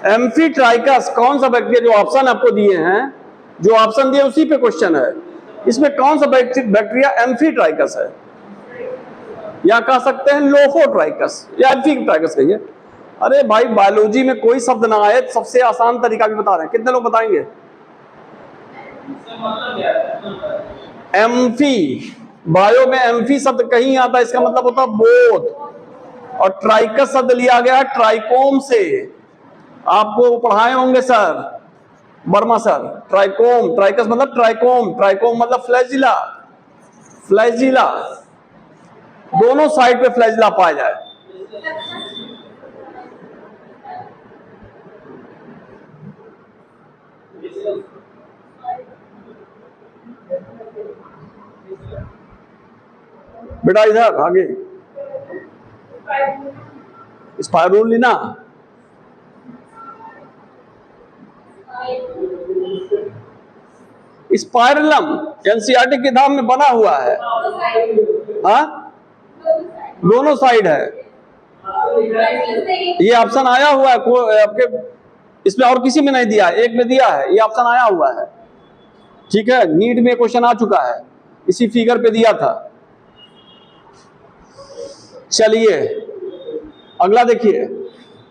Amphitrichous कौन सा bacteria, जो ऑप्शन आपको दिए हैं, जो ऑप्शन दिए उसी पे क्वेश्चन है, इसमें कौन सा बैक्टीरिया एम्फीट्राइकस है, या कह सकते हैं लोफोट्राइकस या एम्फीट्राइकस कहिए। अरे भाई बायोलॉजी में कोई शब्द ना आए, सबसे आसान तरीका भी बता रहे हैं, कितने लोग बताएंगे? एम्फी, बायो में एम्फी शब्द कहीं आता है, इसका मतलब होता है बोथ, और ट्राइकस शब्द लिया गया है ट्राइकोम से, आपको पढ़ाए होंगे सर वर्मा सर। ट्राइकोम, ट्राइकस मतलब ट्राइकोम, ट्राइकोम मतलब फ्लैजिला, फ्लैजिला, दोनों साइड पे फ्लैजिला पाया जाए। बेटा इधर आगे स्पाइरुलिना, स्पाइरलम एनसीईआरटी किताब में बना हुआ है। हाँ दोनों साइड है, ये ऑप्शन आया हुआ है आपके इसमें, और किसी में नहीं दिया, एक में दिया है, ये ऑप्शन आया हुआ है। ठीक है, नीट में क्वेश्चन आ चुका है, इसी फिगर पे दिया था। चलिए अगला देखिए,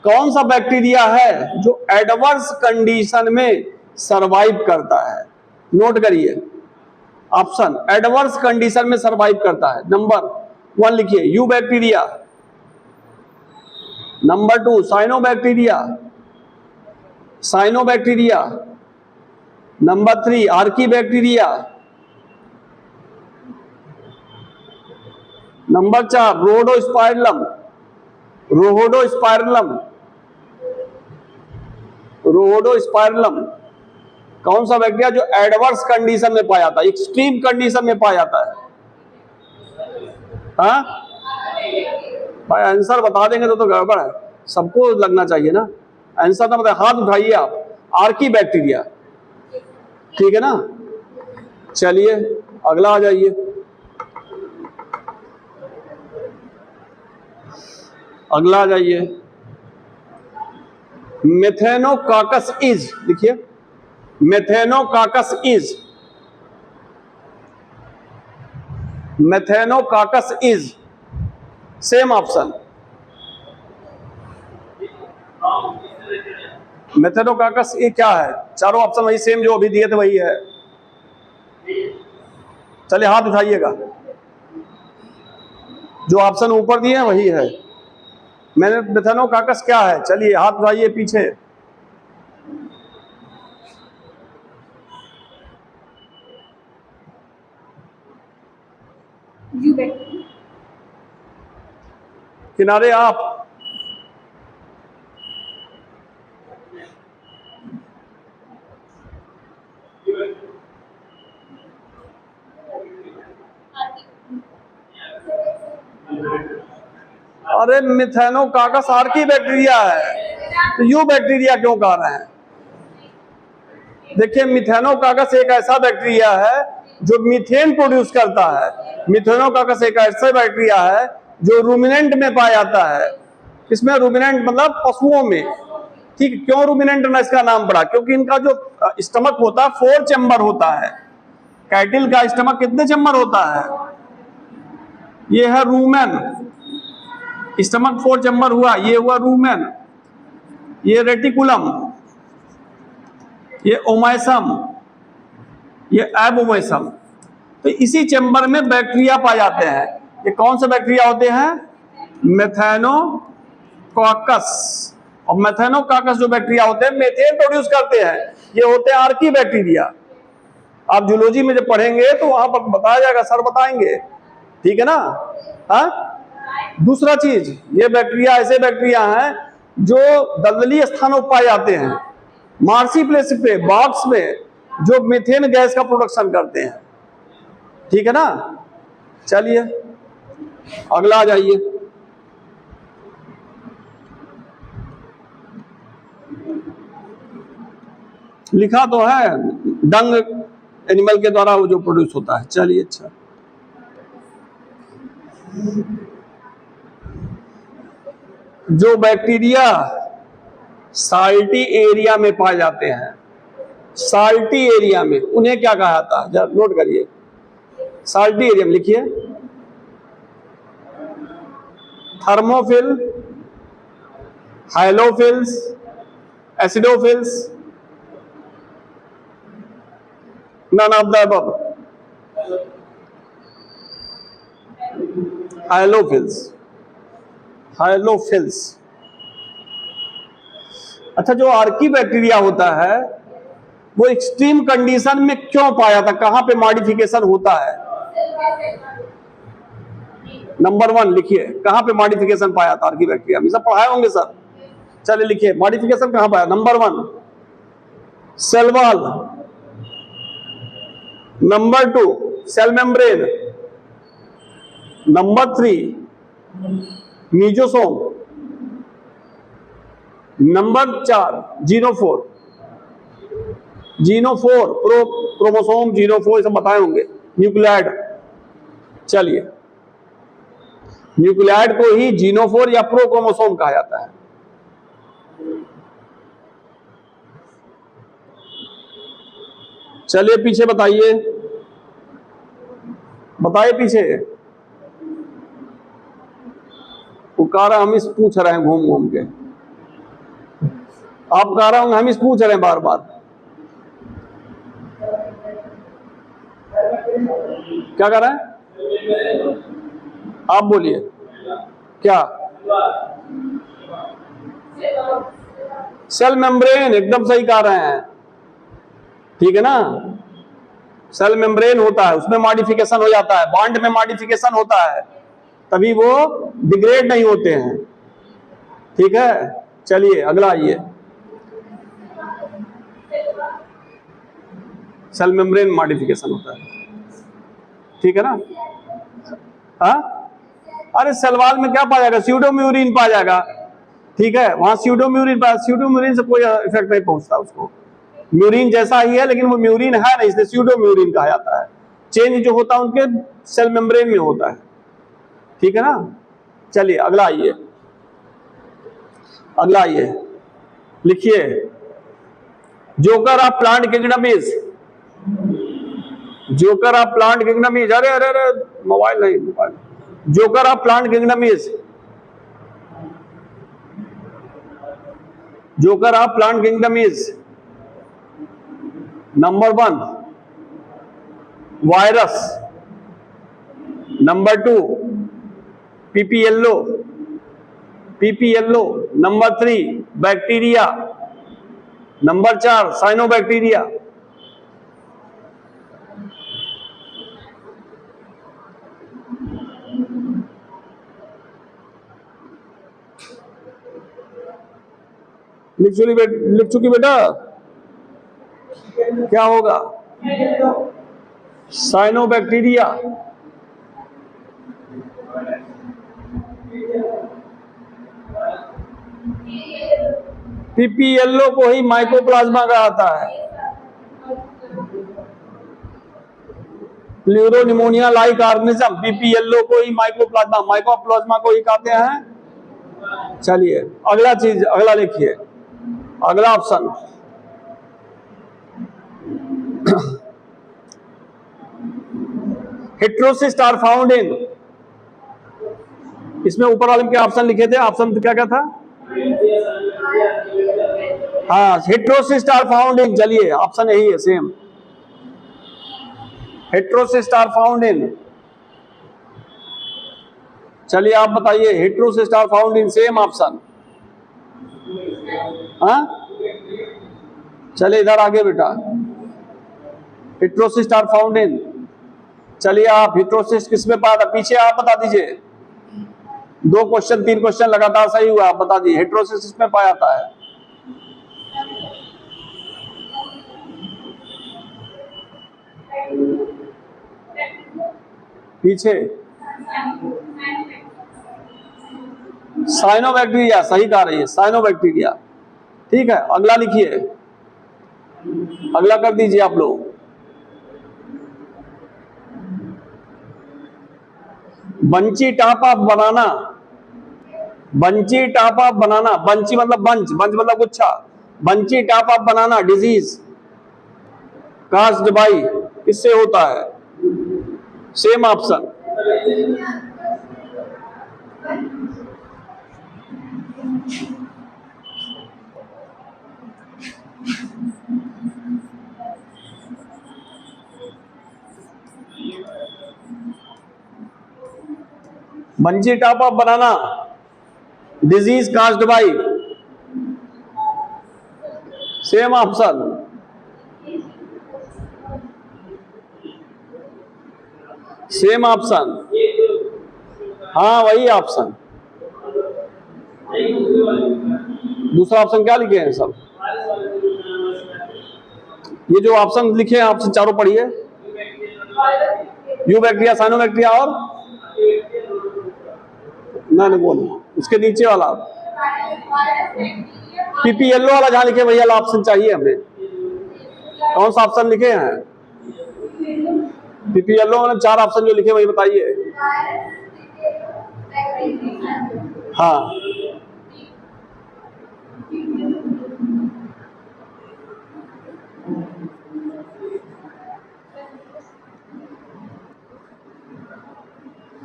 कौन सा बैक्टीरिया है जो एडवर्स कंडीशन में सरवाइव करता है? नोट करिए ऑप्शन, एडवर्स कंडीशन में सरवाइव करता है। नंबर 1 लिखिए you bacteria, number 2 cyanobacteria, cyanobacteria, number 3 archaebacteria, number 4 रोहोडोस्पाइरलम, रोहोडोस्पाइरलम, रोहोडोस्पाइरलम। कौन सा बैक्टीरिया जो एडवर्स कंडीशन में पाया जाता है, एक्सट्रीम कंडीशन में पाया जाता है? हाँ भाई आंसर बता देंगे तो गड़बड़ है, सबको लगना चाहिए ना आंसर। ना बताए, हाथ उठाइए आप, आर्की बैक्टीरिया, ठीक है ना। चलिए अगला आ जाइए, अगला आ जाइए, मेथेनोकाकस इज, लिखिए मेथेनोकाकस इज, मेथेनोकाकस इज, सेम ऑप्शन, मेथेनोकाकस ये क्या है? चारों ऑप्शन वही सेम जो अभी दिए थे वही है। चलिए हाथ उठाइएगा, जो ऑप्शन ऊपर दिए हैं वही है। मैंने मेथेनोकाकस क्या है, चलिए हाथ उठाइए पीछे। किनारे आप, अरे मेथेनोकाकस आर्की बैक्टीरिया है, तो यू बैक्टीरिया क्यों कह रहे हैं? देखिए मेथेनोकाकस एक ऐसा बैक्टीरिया है जो मीथेन प्रोड्यूस करता है। मेथेनोकाकस एक ऐसा बैक्टीरिया है जो रूमिनेंट में पाया जाता है। इसमें रूमिनेंट मतलब पशुओं में, ठीक। क्यों रूमिनेंट ना इसका नाम पड़ा? क्योंकि इनका जो स्टमक होता है 4 चैम्बर होता है। कैटिल का स्टमक कितने चैम्बर होता है? ये है रूमेन, स्टमक 4 चैम्बर हुआ, ये हुआ रूमेन, ये रेटिकुलम, ये ओमाइसम, ये एबोमाइसम। तो इसी चैम्बर में बैक्टीरिया पाए जाते हैं। ये कौन से बैक्टीरिया होते हैं? मेथेनोकाकस। और मेथेनोकाकस जो बैक्टीरिया होते हैं मीथेन प्रोड्यूस करते हैं, ये होते हैं आर्की बैक्टीरिया। आप जूलॉजी में जब पढ़ेंगे तो वहां पर बताया जाएगा, सर बताएंगे, ठीक है ना। हाँ दूसरा चीज, ये बैक्टीरिया ऐसे बैक्टीरिया हैं जो दलदली स्थानों पर पाए जाते हैं, मार्सी प्लेस पे, बॉक्स में, जो मीथेन गैस का प्रोडक्शन करते हैं, ठीक है ना। चलिए अगला आ जाइए, लिखा तो है डंग एनिमल के द्वारा वो जो प्रोड्यूस होता है। चलिए अच्छा, जो बैक्टीरिया साल्टी एरिया में पाए जाते हैं। साल्टी एरिया में उन्हें क्या कहा जाता है, जरा नोट करिए। साल्टी एरिया में लिखिए, thermophile, halophiles, acidophiles, none of the above. Halophiles, halophiles. अच्छा, जो आर्की बैक्टीरिया होता है वो एक्सट्रीम कंडीशन में क्यों पाया था, कहां पे मॉडिफिकेशन होता है? नंबर 1 लिखिए, कहां पे मॉडिफिकेशन पाया था आर्की बैक्टीरिया में? सब पढ़ाए होंगे सर, चलिए लिखिए मॉडिफिकेशन कहां पाया। Number 1 cell wall, number 2 cell membrane, number 3 mesosome, number 4 genophore. Genophore chromosome, genophore सब बताए होंगे। न्यूक्लियाइड, चलिए न्यूक्लियाइड को ही जीनोफोर या प्रोक्रोमोसोम कहा जाता है। चलिए पीछे बताइए, बताइए पीछे। पुकारा हम इस पूछ रहे हैं घूम घूम के, आप कह रहा हूं हम इस पूछ रहे हैं बार बार। क्या कर रहे हैं आप, बोलिए क्या? सेल मेम्ब्रेन, एकदम सही कह रहे हैं, ठीक है ना। सेल मेम्ब्रेन होता है, उसमें मॉडिफिकेशन हो जाता है, बॉन्ड में मॉडिफिकेशन होता है, तभी वो डिग्रेड नहीं होते हैं, ठीक है। चलिए अगला आइए, सेल मेम्ब्रेन मॉडिफिकेशन होता है, ठीक है ना। हाँ, अरे सेल वॉल में क्या पाया जाएगा? स्यूडोम्यूरिन पाया जाएगा, ठीक है। वहां स्यूडोम्यूरिन पाया, स्यूडोम्यूरिन से कोई इफेक्ट नहीं पहुंचता उसको, म्यूरिन जैसा ही है लेकिन वो म्यूरिन है नहीं, इसलिए स्यूडोम्यूरिन कहा जाता है। चेंज जो होता है उनके सेल मेम्ब्रेन में होता है, ठीक है ना। चलिए अगला आइए, अगला आइए, लिखिए joker of plant kingdom is, joker of plant kingdom is, अरे अरे अरे मोबाइल नहीं, mobile, joker of plant kingdom is, joker of plant kingdom is number 1 virus, number 2 PP yellow, PP yellow, number 3 bacteria, number 4 cyanobacteria. लिख चुकी बेटा, क्या होगा? Cyanobacteria, PP yellow को ही माइकोप्लाज्मा कहता है। Pleuropneumonia like organism, PP yellow को ही mycoplasma, mycoplasma को ही कहते हैं। चलिए अगला चीज, अगला लिखिए, अगला option heterocyst are found in, इसमें ऊपर वाले के ऑप्शन लिखे थे, ऑप्शन क्या क्या था? हाँ, हेट्रोसिस्ट आर फाउंड इन, चलिए ऑप्शन यही है same, heterocyst are found in. चलिए आप बताइए, heterocyst are found in, same option. हाँ, चलिए इधर आगे बेटा, हेट्रोसिस्ट आर फाउंड इन। चलिए आप हेट्रोसिस्ट किसमें पाया था, पीछे आप बता दीजिए। 2 क्वेश्चन 3 क्वेश्चन लगातार सही हुआ, आप बता दीजिए हेट्रोसिस्ट किसमें पाया जाता है? पीछे साइनोबैक्टीरिया, सही कह रही है, साइनोबैक्टीरिया, ठीक है। अगला लिखिए, अगला कर दीजिए आप लोग। Bunchy top of banana, bunchy type of banana, bunchy मतलब बंच, बंच मतलब गुच्छा, bunchy type of banana disease caused by किससे होता है? Same option. Bunchy type of banana disease caused by, same option. Same option, हाँ वही option. दूसरा option क्या लिखे हैं सब? ये जो ऑप्शन लिखे हैं ऑप्शन चारों पढ़िए। यू बैक्टीरिया, साइनो बैक्टीरिया और ना बोल, उसके नीचे वाला पीपी येलो वाला जहां लिखे वही वाला ऑप्शन चाहिए हमें। कौन सा ऑप्शन लिखे हैं? पीपी येलो वाले 4 ऑप्शन जो लिखे वही बताइए। हाँ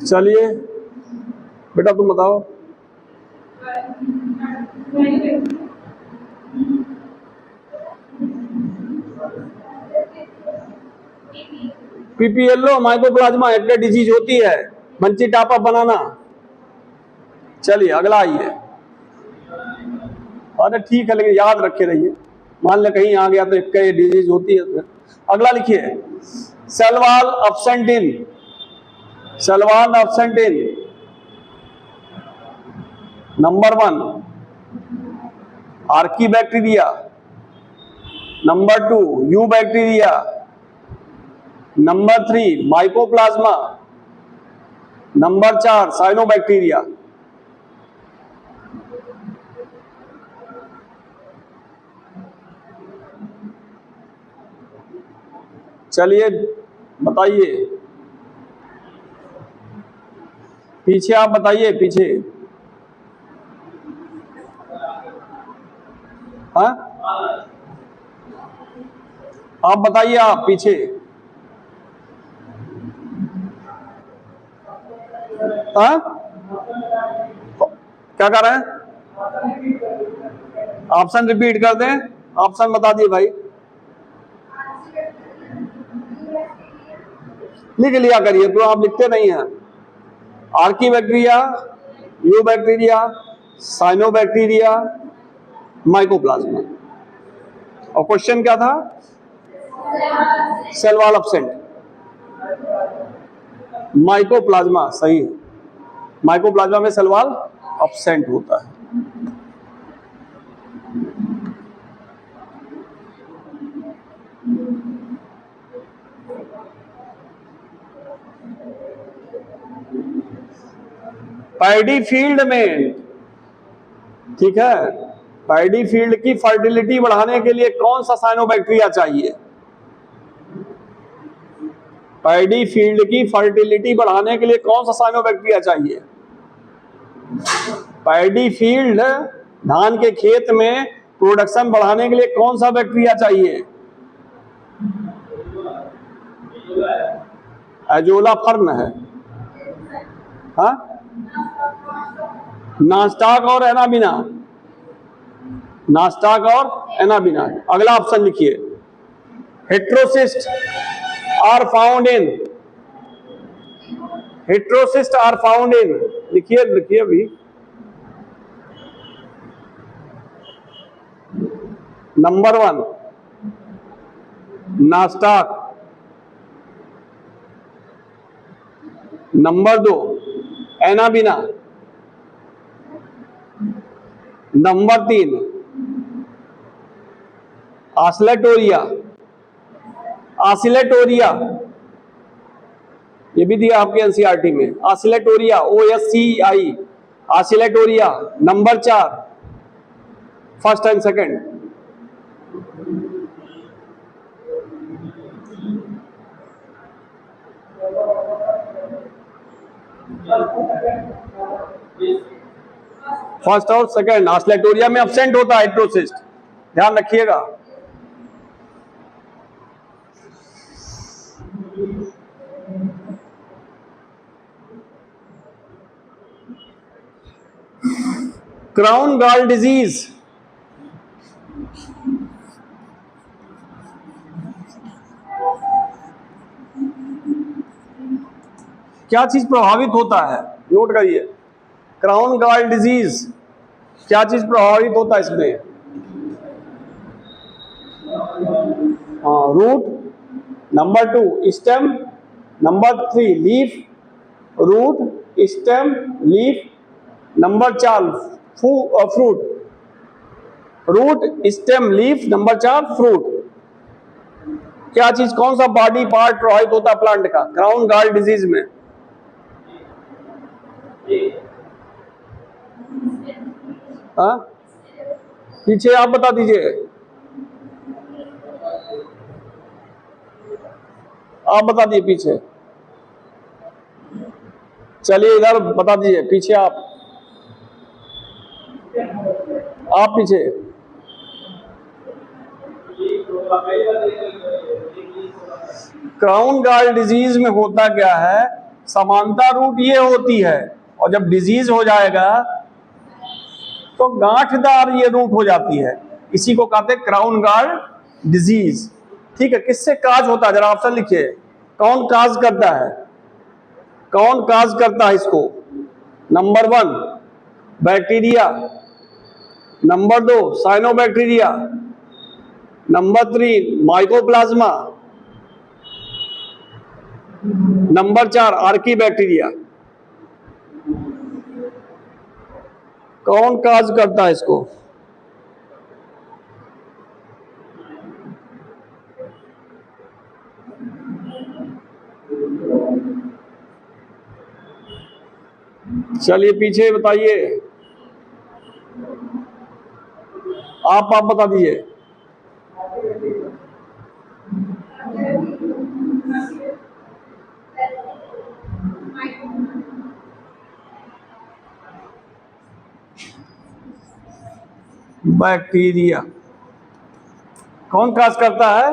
चलिए बेटा तुम बताओ। पीपीएलओ माइकोप्लाज्मा एक डिजीज होती है, बंची टाइप ऑफ बनाना। चलिए अगला आइए। अरे ठीक है लेकिन याद रखे रहिए, मान ले कहीं आ गया तो एक डिजीज होती है। तो अगला लिखिए, cell wall अपसेंटिन। Cell wall अपसेंटिन number 1 Archie bacteria, number 2 you bacteria, number 3 mycoplasma, number 4 cyanobacteria. चलिए बताइए, पीछे आप बताइए, पीछे। हाँ आप बताइए, आप पीछे। हाँ क्या कर रहे हैं? ऑप्शन रिपीट कर दें, ऑप्शन बता दिए भाई। लिख लिया करिए, तो आप लिखते नहीं हैं। Archie bacteria, you bacteria, cyanobacteria, mycoplasma. और क्वेश्चन क्या था? सेल वॉल एब्सेंट, माइकोप्लाज्मा सही है। माइकोप्लाज्मा में सेल वॉल एब्सेंट होता है। पैडी फील्ड में, ठीक है, पैडी फील्ड की फर्टिलिटी बढ़ाने के लिए कौन सा साइनोबैक्टीरिया चाहिए? पैडी फील्ड की फर्टिलिटी बढ़ाने के लिए कौन सा साइनोबैक्टीरिया चाहिए? पैडी फील्ड, धान के खेत में प्रोडक्शन बढ़ाने के लिए कौन सा बैक्टीरिया चाहिए? एजोला फर्न है। हाँ नास्टाक और एनाबिना, नास्टाक और एनाबिना। अगला ऑप्शन लिखिए, heterocyst are found in, heterocyst are found in, लिखिए लिखिए अभी। Number 1 Nostoc, number 2 Anabaena, number 3 Oscillatoria, Oscillatoria ये भी दिया आपके एनसीईआरटी में, Oscillatoria OSCI, Oscillatoria. Number 4 first and second. First और सेकंड। ऑस्लेटोरिया में एब्सेंट होता है हेटेरोसिस्ट, ध्यान रखिएगा। क्राउन गॉल डिजीज क्या चीज प्रभावित होता है, नोट करिए। क्राउन गॉल डिजीज क्या चीज प्रभावित होता है इसमें? Root, number 2 stem, number 3 leaf, root stem leaf, number 4 fruit, root stem leaf, number 4 fruit. क्या चीज, कौन सा बॉडी पार्ट प्रभावित होता है प्लांट का क्राउन गॉल डिजीज में? हाँ, पीछे आप बता दीजिए, आप बता दिए पीछे। चलिए इधर बता दीजिए, पीछे आप पीछे। क्राउन गॉल डिजीज में होता क्या है, समानता रूट ये होती है, और जब डिजीज हो जाएगा तो गांठदार ये रूट हो जाती है, इसी को कहते हैं क्राउन गॉल डिजीज। ठीक है, किससे काज होता है, जरा ऑप्शन लिखिए। कौन काज करता है, कौन काज करता है इसको? Number 1 bacteria, number 2 cyanobacteria, number 3 mycoplasma, number 4 Archie bacteria. कौन काज करता है इसको? चलिए पीछे बताइए, आप बता दीजिए। बैक्टीरिया, कौन काज करता है?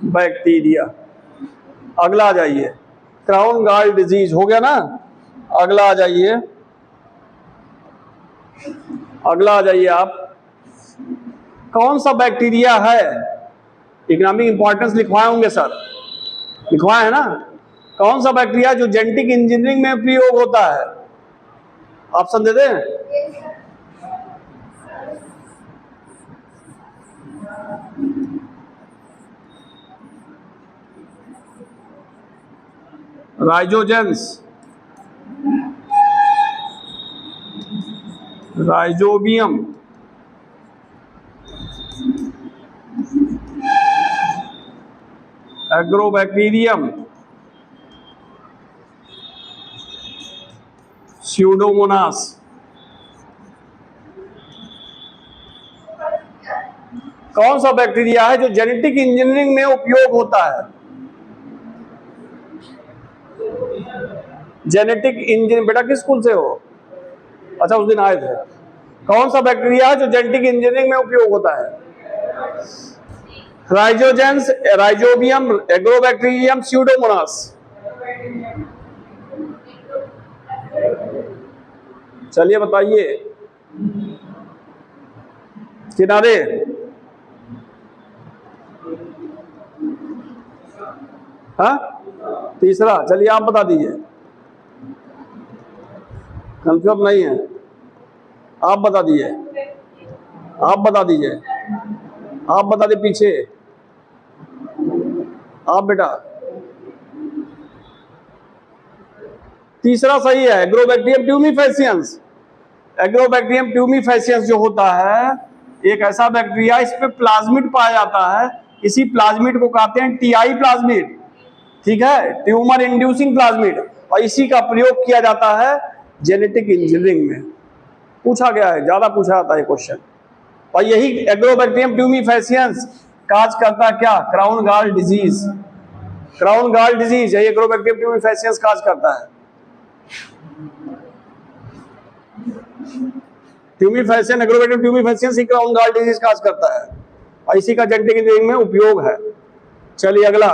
बैक्टीरिया। अगला आ जाइए, क्राउन गॉल डिजीज हो गया ना। अगला आ जाइए, अगला आ जाइए आप। कौन सा बैक्टीरिया है, इकोनॉमिक इंपॉर्टेंस लिखवाए होंगे सर, लिखवाए है ना। कौन सा बैक्टीरिया जो जेनेटिक इंजीनियरिंग में उपयोग होता है? ऑप्शन दे दें। राइजोजेंस, राइजोबियम, एग्रोबैक्टीरियम, स्यूडोमोनास। कौन सा बैक्टीरिया है जो जेनेटिक इंजीनियरिंग में उपयोग होता है? जेनेटिक इंजीनियरिंग, बेटा किस स्कूल से हो? अच्छा उस दिन आए थे। कौन सा बैक्टीरिया है जो जेनेटिक इंजीनियरिंग में उपयोग होता है? राइजोजेंस, राइजोबियम, एग्रोबैक्टीरियम, स्यूडोमोनास। चलिए बताइए किनारे। हाँ, तीसरा। चलिए आप बता दीजिए, कंफर्म नहीं है, आप बता दीजिए, आप बता दीजिए, आप बता दे पीछे, आप बेटा। तीसरा सही है, एग्रोबैक्टीरियम ट्यूमीफेसियंस। एग्रोबैक्टीरियम ट्यूमीफेसियंस जो होता है एक ऐसा बैक्टीरिया, इस पे प्लाज्मिड पाया जाता है, इसी प्लाज्मिड को कहते हैं टीआई प्लाज्मिड। ठीक है, ट्यूमर इंड्यूसिंग प्लाज्मिड, और इसी का प्रयोग किया जाता है जेनेटिक इंजीनियरिंग में। पूछा गया है, ज्यादा पूछा जाता है क्वेश्चन। और यही एग्रोबैक्टीरियम ट्यूमीफेसियंस काज करता क्या? Crown gall disease. Crown gall disease यही एग्रोबैक्टीरियम ट्यूमीफेसियंस काज करता है। ट्यूमिफेसियन, एग्रोवेटिव ट्यूमिफेसियन सी क्राउन गॉल डिजीज काज करता है और इसी का जेनेटिक इंजीनियरिंग में उपयोग है। चलिए अगला,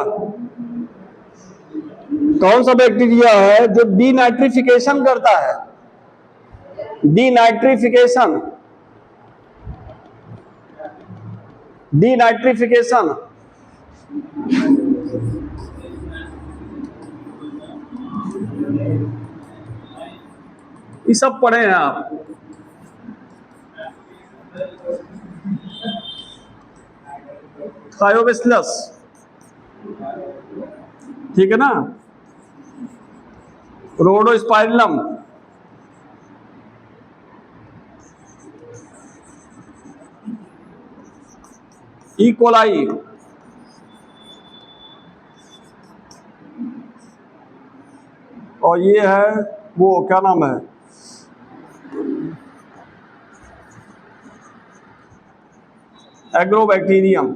कौन सा बैक्टीरिया है जो डीनाइट्रिफिकेशन करता है? डीनाइट्रिफिकेशन, डीनाइट्रिफिकेशन ये सब पढ़े हैं आप। थायोबैसिलस, ठीक है ना, रोडोस्पाइरलम, ई कोलाई, और ये है वो क्या नाम है, एग्रोबैक्टीरियम।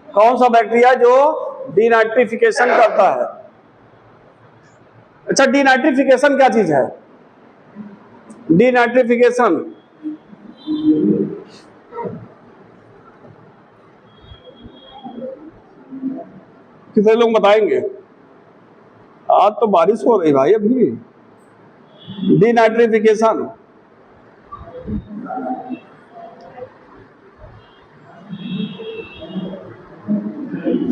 कौन सा बैक्टीरिया जो डीनाइट्रिफिकेशन करता है? अच्छा, डीनाइट्रिफिकेशन क्या चीज है? डीनाइट्रिफिकेशन कितने लोग बताएंगे? आज तो बारिश हो रही भाई अभी। डीनाइट्रिफिकेशन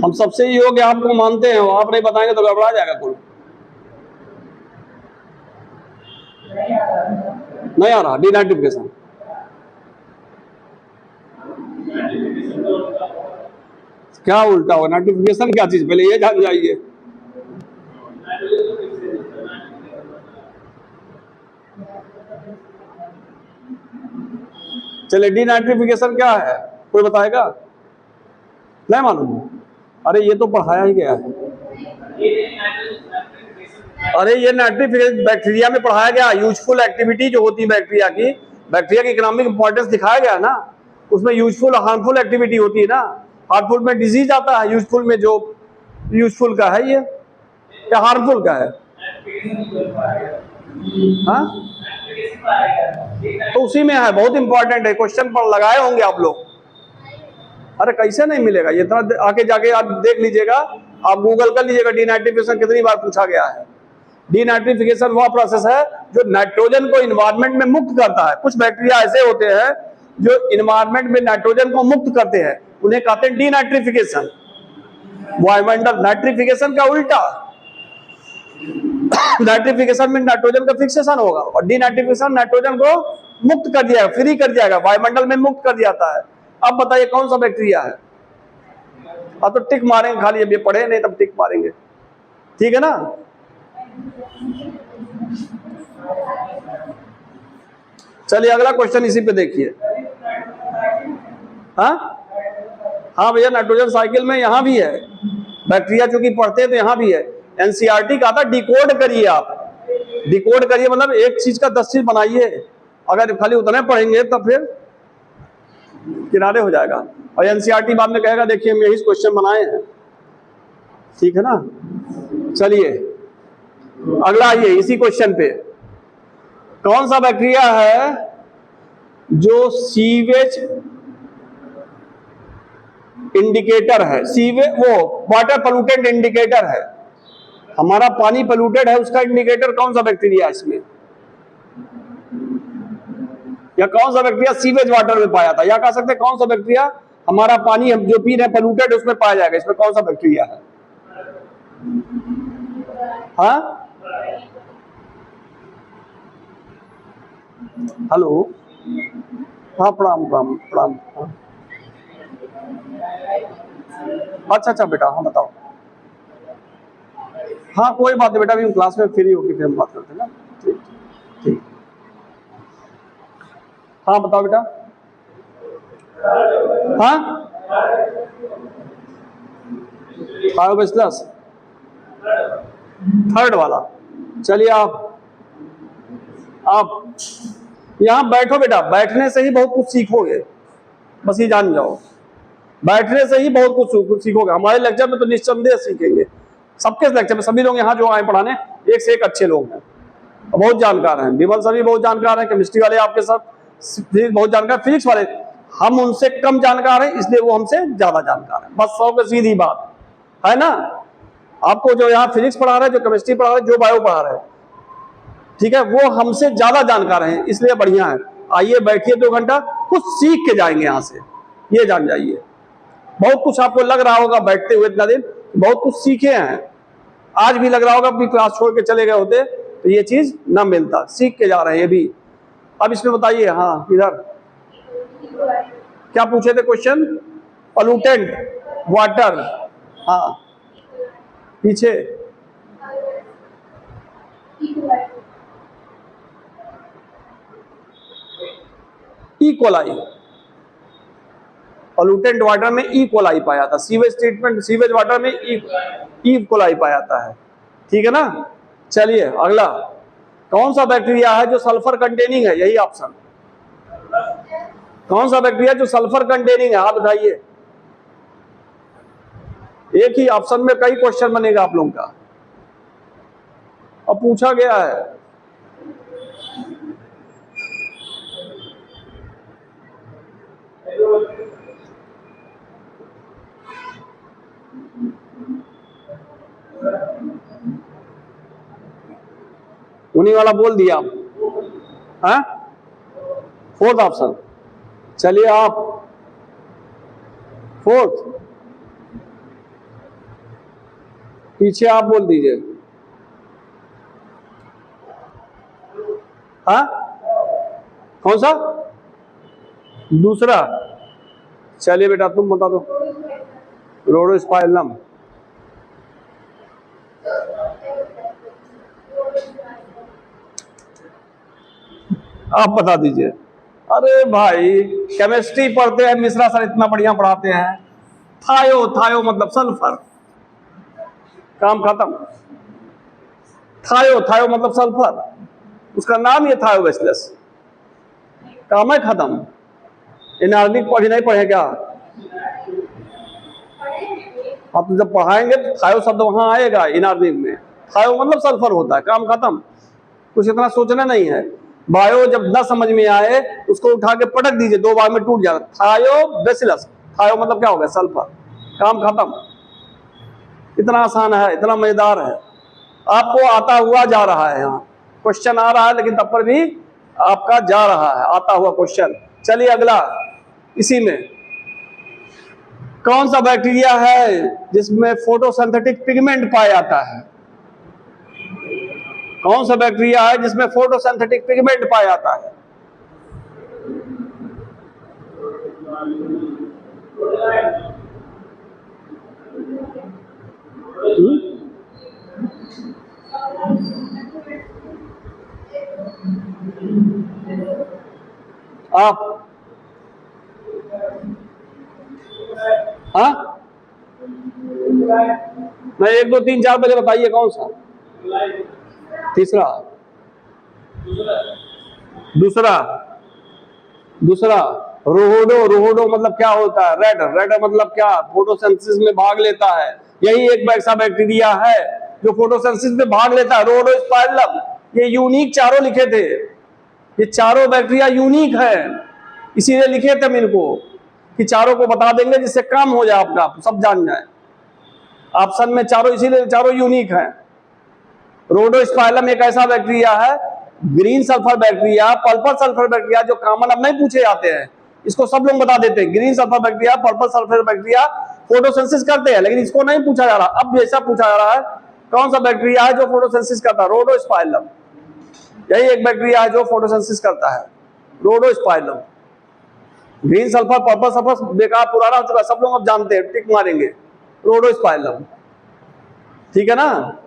हम सबसे योग्य आपको मानते हैं, आप नहीं बताएंगे तो गड़बड़ा जाएगा कुल। नहीं आ रहा डीनाइट्रिफिकेशन? क्या उल्टा हो? नाइट्रिफिकेशन क्या चीज, पहले ये जान जाइए। चलिए, डीनाइट्रिफिकेशन क्या है, कोई बताएगा? नहीं मालूम? अरे ये तो पढ़ाया ही गया है। अरे ये नाइट्रिफिकेशन बैक्टीरिया में पढ़ाया गया। यूजफुल एक्टिविटी जो होती है बैक्टीरिया की, बैक्टीरिया की इकोनॉमिक इंपॉर्टेंस दिखाया गया ना, उसमें यूजफुल हार्मफुल एक्टिविटी होती है ना। हार्मफुल में डिजीज आता है, यूजफुल में जो यूजफुल का है ये, या हार्मफुल का है? हाँ, तो उसी में है, बहुत इंपॉर्टेंट है, क्वेश्चन पर लगाए होंगे आप लोग। अरे कैसे नहीं मिलेगा, ये तो आके जाके आप देख लीजिएगा, आप गूगल कर लीजिएगा डीनाइट्रिफिकेशन कितनी बार पूछा गया है। डीनाइट्रिफिकेशन वह प्रोसेस है जो नाइट्रोजन को इन्वायरमेंट में मुक्त करता है। कुछ बैक्टीरिया ऐसे होते हैं जो इन्वायरमेंट में नाइट्रोजन को मुक्त करते हैं, उन्हें कहते हैं डीनाइट्रिफिकेशन। वायुमंडल, नाइट्रिफिकेशन का उल्टा, नाइट्रिफिकेशन में नाइट्रोजन का फिक्सेशन होगा और डीनाइट्रिफिकेशन नाइट्रोजन को मुक्त कर दिया, फ्री कर दिया, वायुमंडल में मुक्त कर दिया जाता है। अब बताइए कौन सा बैक्टीरिया है? अब तो टिक मारेंगे खाली, अब ये पढ़े नहीं तब टिक मारेंगे, ठीक है ना। चलिए अगला क्वेश्चन इसी पे देखिए। हाँ भैया, नाइट्रोजन साइकिल में यहां भी है बैक्टीरिया, चूंकि पढ़ते हैं तो यहां भी है। एनसीईआरटी का था डिकोड करिए, आप डिकोड करिए, मतलब एक चीज का 10 चीज बनाइए। अगर खाली उतने पढ़ेंगे तो फिर किनारे हो जाएगा। और एनसीईआरटी बाद में कहेगा देखिए हम यही क्वेश्चन बनाए हैं, ठीक है ना। चलिए अगला आइए इसी क्वेश्चन पे, कौन सा बैक्टीरिया है जो सीवेज इंडिकेटर है? सीवेज वो वाटर पोल्यूटेंट इंडिकेटर है, हमारा पानी पोल्यूटेड है, उसका इंडिकेटर कौन सा बैक्टीरिया है इसमें? या कौन सा बैक्टीरिया सीवेज वाटर में पाया था, या कह सकते हैं कौन सा बैक्टीरिया हमारा पानी हम जो पी रहे हैं पोल्यूटेड उसमें पाया जाएगा, इसमें कौन सा बैक्टीरिया है? हाँ हेलो, हाँ प्रणाम प्रणाम प्रणाम। अच्छा बेटा, हाँ बताओ। हाँ कोई बात नहीं बेटा, अभी हम क्लास में फ्री होगी फिर हम बात करते हैं ना। ठीक ठीक, हाँ बताओ बेटा। हाँ थायोबैसिलस थर्ड वाला। चलिए आप यहां बैठो बेटा, बैठने से ही बहुत कुछ सीखोगे, बस ये जान जाओ, बैठने से ही बहुत कुछ सीखोगे। हमारे लेक्चर में तो निस्संदेह सीखेंगे, सबके लेक्चर में सभी लोग यहाँ जो आए पढ़ाने एक से एक अच्छे लोग हैं, बहुत जानकार हैं। विमल सर भी बहुत जानकार हैं, केमिस्ट्री वाले आपके साथ फिजिक्स बहुत जानकार, फिजिक्स वाले, हम उनसे कम जानकार हैं इसलिए वो हमसे ज्यादा जानकार हैं, बस 100 की सीधी बात है ना। आपको जो यहाँ फिजिक्स पढ़ा रहे हैं, जो केमिस्ट्री पढ़ा रहे हैं, जो बायो पढ़ा रहे हैं, ठीक है, वो हमसे ज्यादा जानकार हैं इसलिए बढ़िया है। आइए बैठिए 2 घंटा, कुछ सीख के जाएंगे यहाँ से, ये जान जाइए। बहुत कुछ आपको लग रहा होगा बैठते हुए इतना दिन, बहुत कुछ सीखे हैं, आज भी लग रहा होगा कि क्लास छोड़ के चले गए होते तो ये चीज ना मिलता, सीख के जा रहे हैं ये भी। अब इसमें बताइए, हाँ इधर क्या पूछे थे क्वेश्चन? पोल्यूटेंट, वाटर, हाँ पीछे ई कोलाई, पोल्यूटेंट वाटर में ई कोलाई पाया जाता है, सीवेज ट्रीटमेंट, सीवेज वाटर में ई कोलाई पाया जाता है, ठीक है ना। चलिए अगला, कौन सा बैक्टीरिया है जो सल्फर कंटेनिंग है? यही ऑप्शन, कौन सा बैक्टीरिया जो सल्फर कंटेनिंग है, आप बताइए। एक ही ऑप्शन में कई क्वेश्चन बनेगा आप लोगों का, अब पूछा गया है। उन्हीं वाला बोल दिया आप, हाँ? 4th ऑप्शन, चलिए आप 4th, पीछे आप बोल दीजिए, हाँ कौन सा? दूसरा, चलिए बेटा तुम बता दो। रोडोस्पाइलम, आप बता दीजिए। अरे भाई केमिस्ट्री पढ़ते हैं, मिश्रा सर इतना बढ़िया पढ़ाते हैं। थायो, थायो मतलब सल्फर, काम खत्म। थायो, थायो मतलब सल्फर, उसका नाम ये थायोबैसिलस, काम है खत्म। इनऑर्गेनिक पढ़ी नहीं पढ़े क्या? आप जब पढ़ाएंगे तो थायो शब्द वहां आएगा इनऑर्गेनिक में, थायो मतलब सल्फर होता है, काम खत्म, कुछ इतना सोचना नहीं है। बायो जब न समझ में आए उसको उठा के पटक दीजिए, 2 बार में टूट जाएगा। थायोबैसिलस, थायो मतलब क्या हो गया? सल्फर, काम खत्म। इतना आसान है, इतना मजेदार है, आपको आता हुआ जा रहा है। यहाँ क्वेश्चन आ रहा है लेकिन तब पर भी आपका जा रहा है आता हुआ क्वेश्चन। चलिए अगला, इसी में कौन सा बैक्टीरिया है जिसमें फोटोसिंथेटिक पिगमेंट पाया जाता है? कौन सा बैक्टीरिया है जिसमें फोटोसिंथेटिक पिगमेंट पाया जाता है? आप, हाँ मैं 1 2 3 4 पहले बताइए कौन सा? तीसरा, दूसरा, दूसरा रोहोडो, रोहोडो मतलब क्या होता है? रेड, रेड मतलब क्या? फोटोसिंथेसिस में भाग लेता है, यही एक ऐसा बैक्टीरिया है जो फोटोसिंथेसिस में भाग लेता है, रोडोस्पाइरलम। ये यूनिक चारों लिखे थे, ये चारों बैक्टीरिया यूनिक है, इसीलिए लिखे थे हम इनको कि चारों को बता देंगे जिससे काम हो जाए, आपका सब जान जाए। ऑप्शन में चारों, इसीलिए चारों यूनिक है। रोडोस्पाइरलम एक ऐसा बैक्टीरिया है, green sulphur bacteria, purple sulphur bacteria, जो कॉमन अब नहीं पूछे जाते हैं, इसको सब लोग बता देते हैं। Green sulphur bacteria, purple sulphur bacteria photosynthesis करते हैं, लेकिन इसको नहीं पूछा जा रहा। अब जैसा पूछा जा रहा है कौन सा बैक्टीरिया है जो फोटोसिंथेसिस करता है? रोडोस्पाइरलम, यही एक बैक्टीरिया है जो फोटोसिंथेसिस करता है, रोडोस्पाइरलम। ग्रीन सल्फर, पर्पल सल्फर बेकार पुराना हो चुका, सब लोग अब जानते हैं, टिक मारेंगे, रोडोस्पाइरलम, ठीक है ना।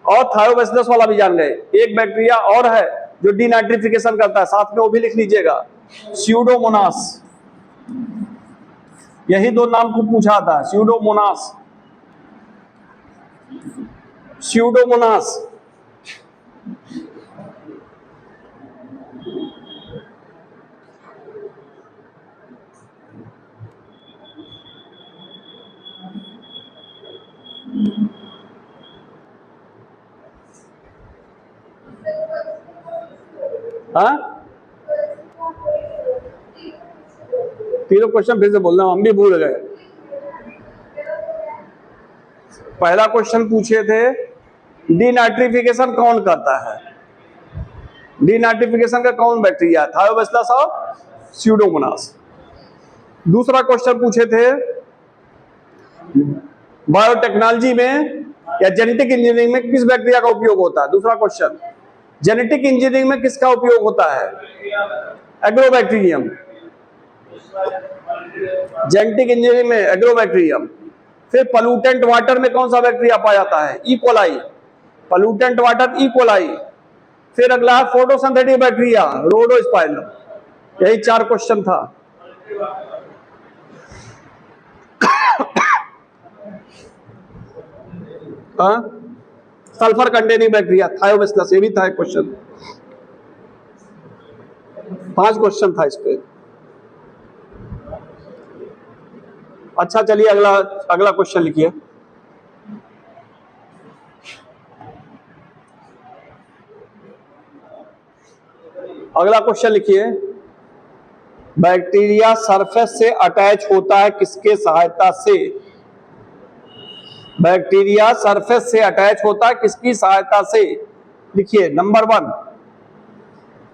और थायोबैसिलस वाला भी जान गए। एक बैक्टीरिया और है जो डीनाइट्रिफिकेशन करता है, साथ में वो भी लिख लीजिएगा, स्यूडोमोनास। यही 2 नाम को पूछा था, स्यूडोमोनास, स्यूडोमोनास। हाँ फिर क्वेश्चन फिर से बोल रहा हूं, हम भी भूल गए। पहला क्वेश्चन पूछे थे डीनाइट्रिफिकेशन कौन करता है, डीनाइट्रिफिकेशन का कौन बैक्टीरिया, थायोबैसिलस और स्यूडोमोनास। दूसरा क्वेश्चन पूछे थे बायोटेक्नोलॉजी में या जेनेटिक इंजीनियरिंग में किस बैक्टीरिया का उपयोग होता है। दूसरा क्वेश्चन, जेनेटिक इंजीनियरिंग में किसका उपयोग होता है, एग्रोबैक्टीरियम, जेनेटिक इंजीनियरिंग में एग्रोबैक्टीरियम। फिर पॉल्यूटेंट वाटर में कौन सा बैक्टीरिया पाया जाता है, E coli, pollutant water E coli. फिर अगला है फोटोसिंथेटिक बैक्टीरिया, रोडोस्पाइरम। यही 4 क्वेश्चन था। सल्फर कंटेनिंग बैक्टीरिया, थायोबैसिलस, ये भी था एक क्वेश्चन। 5 क्वेश्चन था इस पे। अच्छा चलिए अगला क्वेश्चन लिखिए। अगला क्वेश्चन लिखिए, बैक्टीरिया सरफेस से अटैच होता है किसके सहायता से, बैक्टीरिया सरफेस से अटैच होता है किसकी सहायता से। लिखिए number 1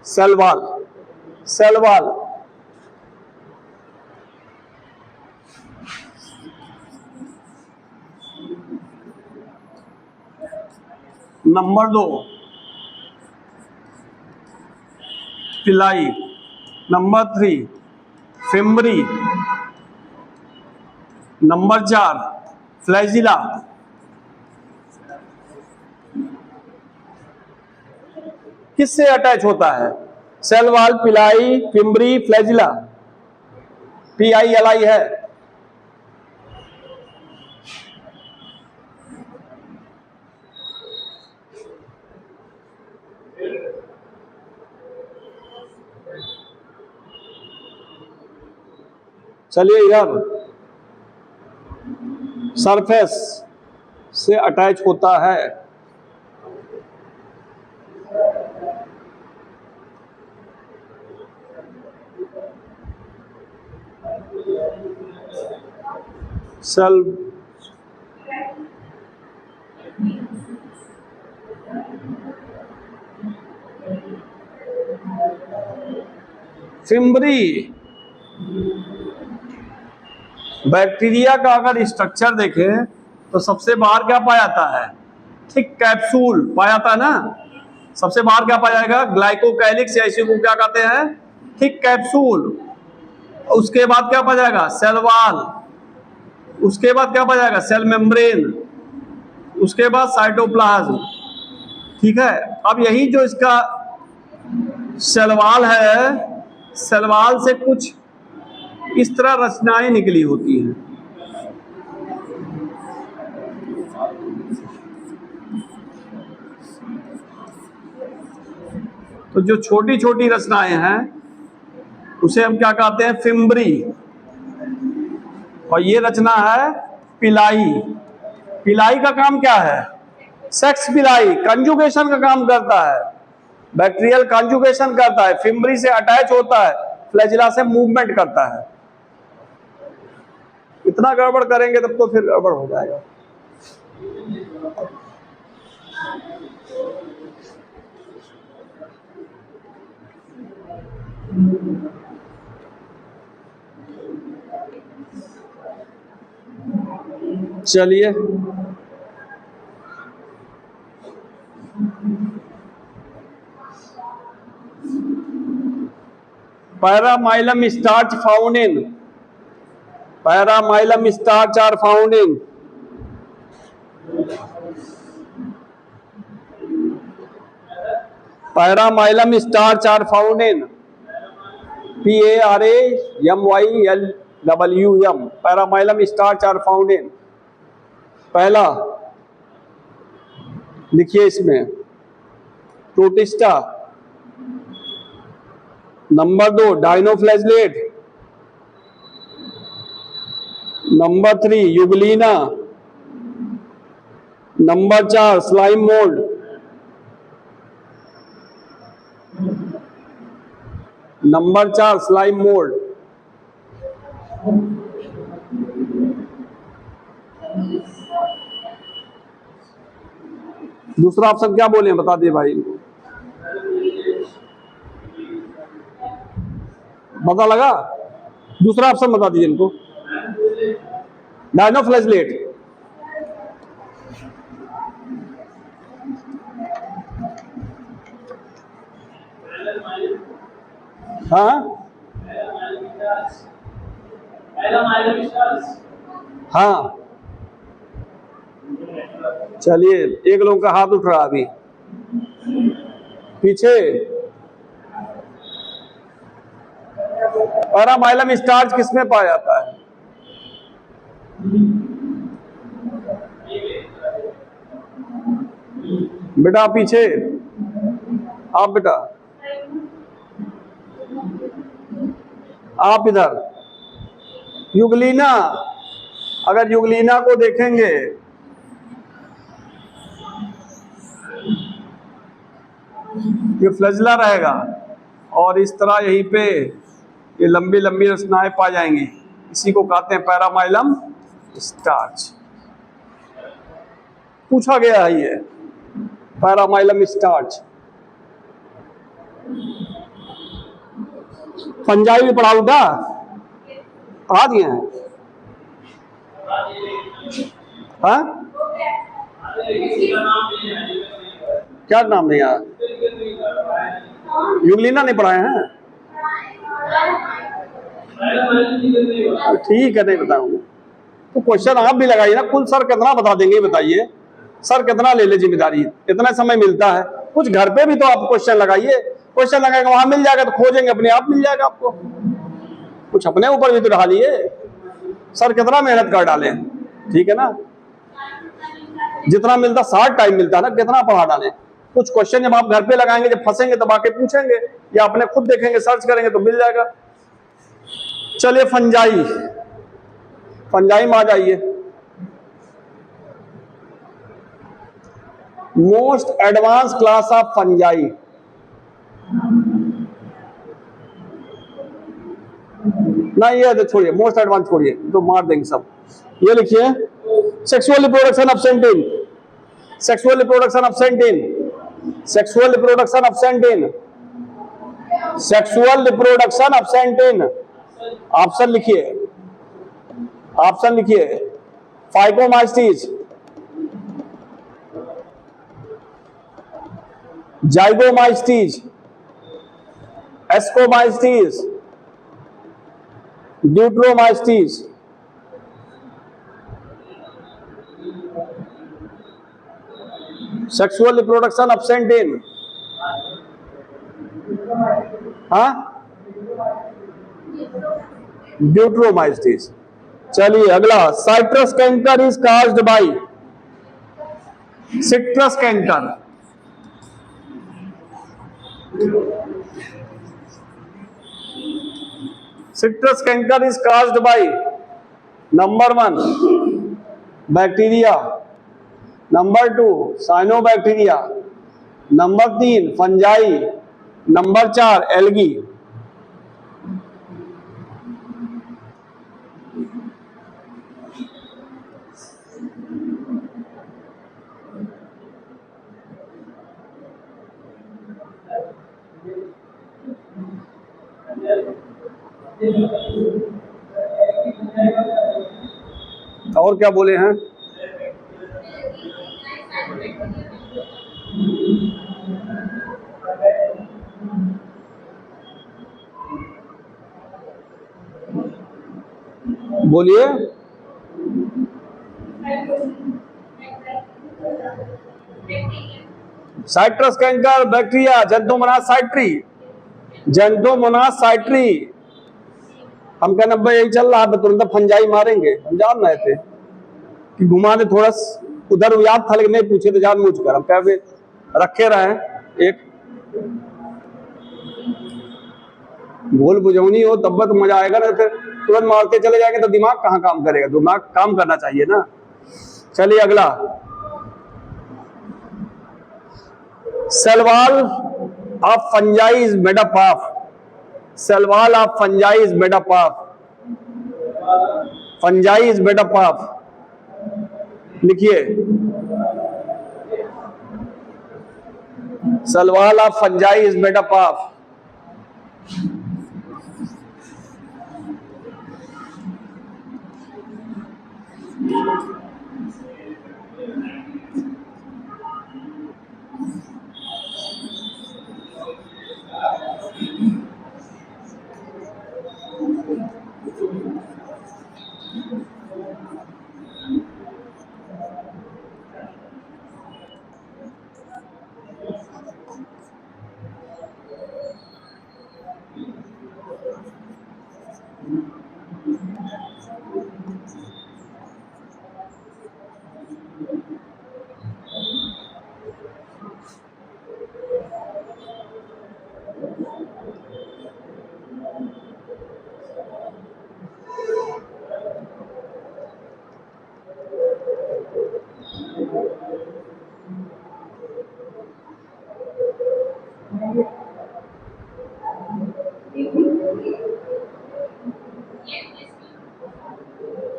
cell wall, cell wall. Number 2 pili, number 3 fimbriae, number 4 flagella. किससे अटैच होता है, cell wall, pili, fimbriae, flagella. PILI है। चलिए इधर सरफेस से अटैच होता है, सेल फिम्बरी। बैक्टीरिया का अगर स्ट्रक्चर देखें तो सबसे बाहर क्या पाया जाता है, थिक कैप्सूल पाया जाता है ना। सबसे बाहर क्या पाया जाएगा, ग्लाइकोकैलिक्स, या इसी को क्या कहते हैं, थिक कैप्सूल। उसके बाद क्या पाया जाएगा, सेल वॉल। उसके बाद क्या पाया जाएगा, सेल मेम्ब्रेन। उसके बाद साइटोप्लाज्म। ठीक है, अब यही जो इसका सेल वॉल है, सेल वॉल से कुछ इस तरह रचनाएं निकली होती हैं। तो जो छोटी छोटी रचनाएं हैं उसे हम क्या कहते हैं, फिम्बरी। और ये रचना है पिलाई। पिलाई का काम क्या है, सेक्स पिलाई, कंजुगेशन का काम करता है, बैक्टीरियल कंजुगेशन करता है, फिम्बरी से अटैच होता है, फ्लैजिला से मूवमेंट करता है। इतना गड़बड़ करेंगे तब तो फिर गड़बड़ हो जाएगा। चलिए paramylum starch found in, paramylum starch are found in, paramylum starch are found in PARAMYLWM, paramylum starch are found in. पहला लिखिए इसमें Protista, number 2 dinoflagellate, number 3 Euglena, number 4 slime mould, number 4 slime mould. दूसरा option क्या बोले बता दिए भाई, पता लगा? दूसरा ऑप्शन बता दीजिए इनको। डायनोफ्लैजलेट। हाँ हाँ, चलिए एक लोगों का हाथ उठ रहा अभी पीछे। पैरामाइलम स्टार्च किसमें पाया जाता है? बेटा पीछे आप, बेटा आप इधर। यूग्लिना, अगर यूग्लिना को देखेंगे ये फ्लैजिला रहेगा और इस तरह यहीं पे ये लंबी लंबी रचनाएं पा जाएंगी, इसी को कहते हैं पैरामाइलम स्टार्च। पूछा गया है ये पैरामाइलम स्टार्च। फंजाई भी पढ़ा दूंगा, पढ़ा दिए हैं? हाँ क्या नाम नहीं यार? यूग्लिना नहीं पढ़ाए हैं? ठीक है, नहीं बताऊंगा तो क्वेश्चन आप भी लगाइए ना। कुल सर कितना बता देंगे बताइए, सर कितना ले ले जिम्मेदारी, इतना समय मिलता है, कुछ घर पे भी तो आप क्वेश्चन लगाइए। क्वेश्चन लगाएगा वहां मिल जाएगा तो खोजेंगे अपने आप मिल जाएगा आपको, कुछ अपने ऊपर भी तो डालिए। सर कितना मेहनत कर डाले, ठीक है ना? जितना मिलता शार्ट टाइम मिलता है ना, कितना पढ़ा डालें। कुछ क्वेश्चन जब आप घर पे लगाएंगे, जब फंसेंगे तब आके पूछेंगे या अपने खुद देखेंगे, सर्च करेंगे तो मिल जाएगा। चलिए फंजाई, फंजाई में आ जाइए। Most advance class of fungi, ना ये छोड़िए, मोस्ट एडवांस छोड़िए तो मार देंगे सब। ये लिखिए सेक्सुअल रिप्रोडक्शन ऑफ सेंटिन, सेक्सुअल रिप्रोडक्शन ऑफ सेंटिन, सेक्सुअल रिप्रोडक्शन ऑफ सेंटिन, सेक्सुअल रिप्रोडक्शन ऑफ सेंटिन। ऑप्शन लिखिए, ऑप्शन लिखिए। Phycomycetes, Zygomycetes, Ascomycetes, Deuteromycetes. Sexual reproduction of सेंटिन, हाँ ड्यूट्रोमास्टीज। चलिए अगला, citrus canker is caused by, citrus canker, citrus canker is caused by number 1 bacteria, number 2 cyanobacteria, number 3 fungi, number 4 algae. और क्या बोले हैं? बोलिए। Citrus canker bacteria Xanthomonas साइट्री, जेंटोमोनास साइट्री। हम क्या 90 यही चल रहा है, तुरंत फंजाई मारेंगे। हम जान रहे थे कि घुमा दे थोड़ा उधर, याद था लेकिन नहीं पूछे तो जानबूझ कर हम क्या रखे रहे। एक भूल बुझौनी हो तब तो मजा आएगा ना, फिर तुरंत मारते चले जाएंगे तो दिमाग कहाँ काम करेगा, दिमाग काम करना चाहिए ना। चलिए अगला, cell wall of fungi is made up of, cell wall of fungi is made up of fungi is made up of, लिखिए, cell wall of fungi is made up of,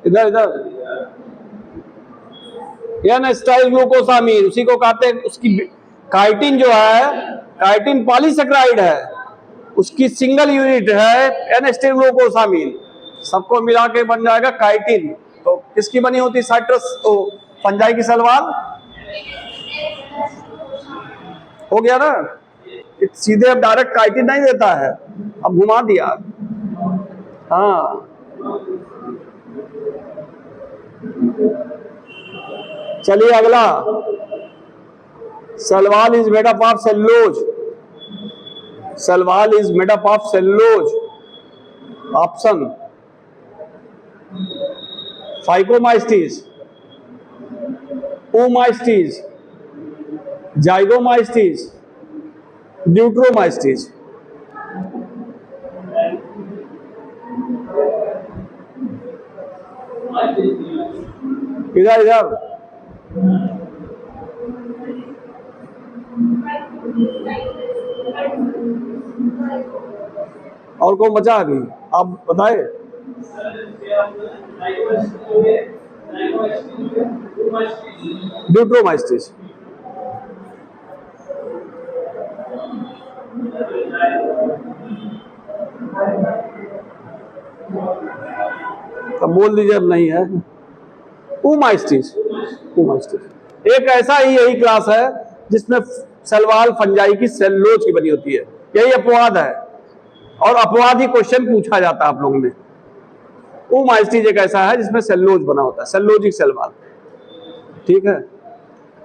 इधर इधर, एन स्टाइल ग्लूकोसामीन, उसी को कहते हैं, उसकी chitin जो है, काइटिन पॉलीसेक्राइड है, उसकी सिंगल यूनिट है एन स्टाइल ग्लूकोसामीन, सबको मिला के बन जाएगा काइटिन। तो किसकी बनी होती है साइट्रस, तो फंजाई की सलवार, हो गया ना, सीधे अब डायरेक्ट काइटिन नहीं देता है, अब घुमा दिया। हाँ, चलिए अगला, cell wall is made up of cellulose, cell wall is made up of cellulose, option Phycomycetes, Oomycetes, Zygomycetes, Deuteromycetes. इधर इधर, और कौन बचा अभी, आप बताए। ड्यूट्रोमाइस्टीज, अब बोल दीजिए, अब नहीं है। ओमाइस्टीज, ओमाइस्टीज एक ऐसा ही यही क्लास है जिसमें सलवाल फंजाई की सेलुलोज की बनी होती है, यही अपवाद है, और अपवाद ही क्वेश्चन पूछा जाता है आप लोगों में। ओमाइस्टीज एक ऐसा है जिसमें सेलुलोज बना होता है, सेलुलोजिक सलवाल, ठीक है।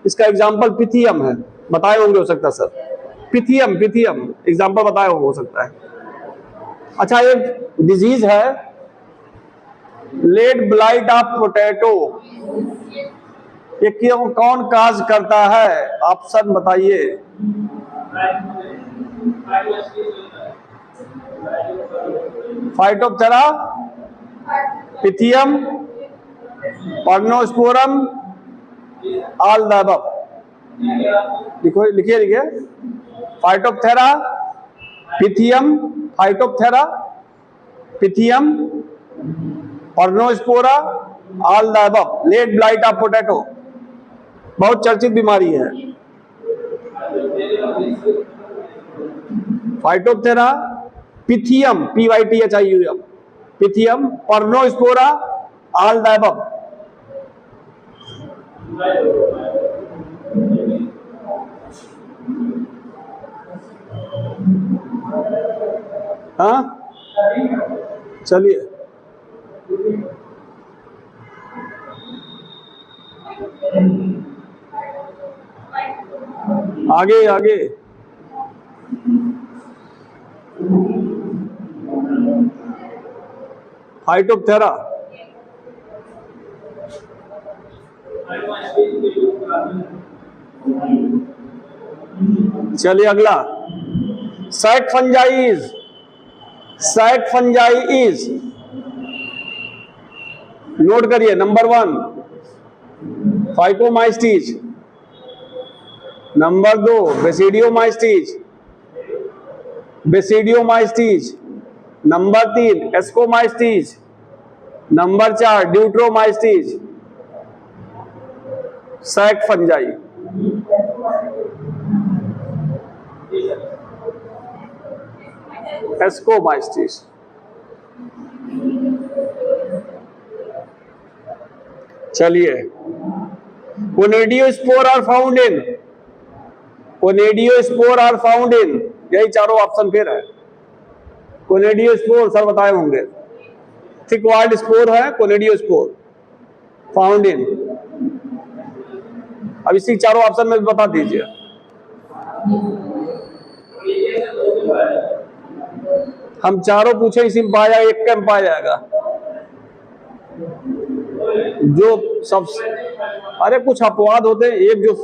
इसका एग्जाम्पल पिथियम है, बताए होंगे हो सकता है सर, पिथियम एग्जाम्पल बताए हो सकता है। अच्छा, एक डिजीज है लेड ब्लाइट ऑफ पोटैटो, ये क्यों, कौन काज करता है, ऑप्शन बताइए। Phytophthora, Pythium, Peronospora, all the above. लिखिए, Phytophthora, Pythium, Phytophthora, Pythium, Peronospora, all the above. Late blight of potato बहुत चर्चित बीमारी है। Phytophthora, Pythium, PYTHIUM, Pythium, Peronospora, all the above. हाँ, चलिए आगे आगे, फाइटोप्थेरा, चलिए अगला, सैक फंजाई इज, नोट करिए, number 1 Phycomycetes, number 2 Basidiomycetes, number 3 Ascomycetes, number 4 Deuteromycetes, sac fungi. Ascomycetes. चलिए, conidiospore are found in, conidiospore are found इन, यही चारों ऑप्शन फिर है। कोनिडियोस्पोर सर बताए होंगे, थिक वाइड स्पोर है कोनिडियोस्पोर, फाउंड इन। अब इसी चारों ऑप्शन में बता दीजिए। हम चारों पूछे, इसी में पाया जाएगा, एक में पाया जाएगा जो सब। अरे कुछ अपवाद होते हैं, एक जो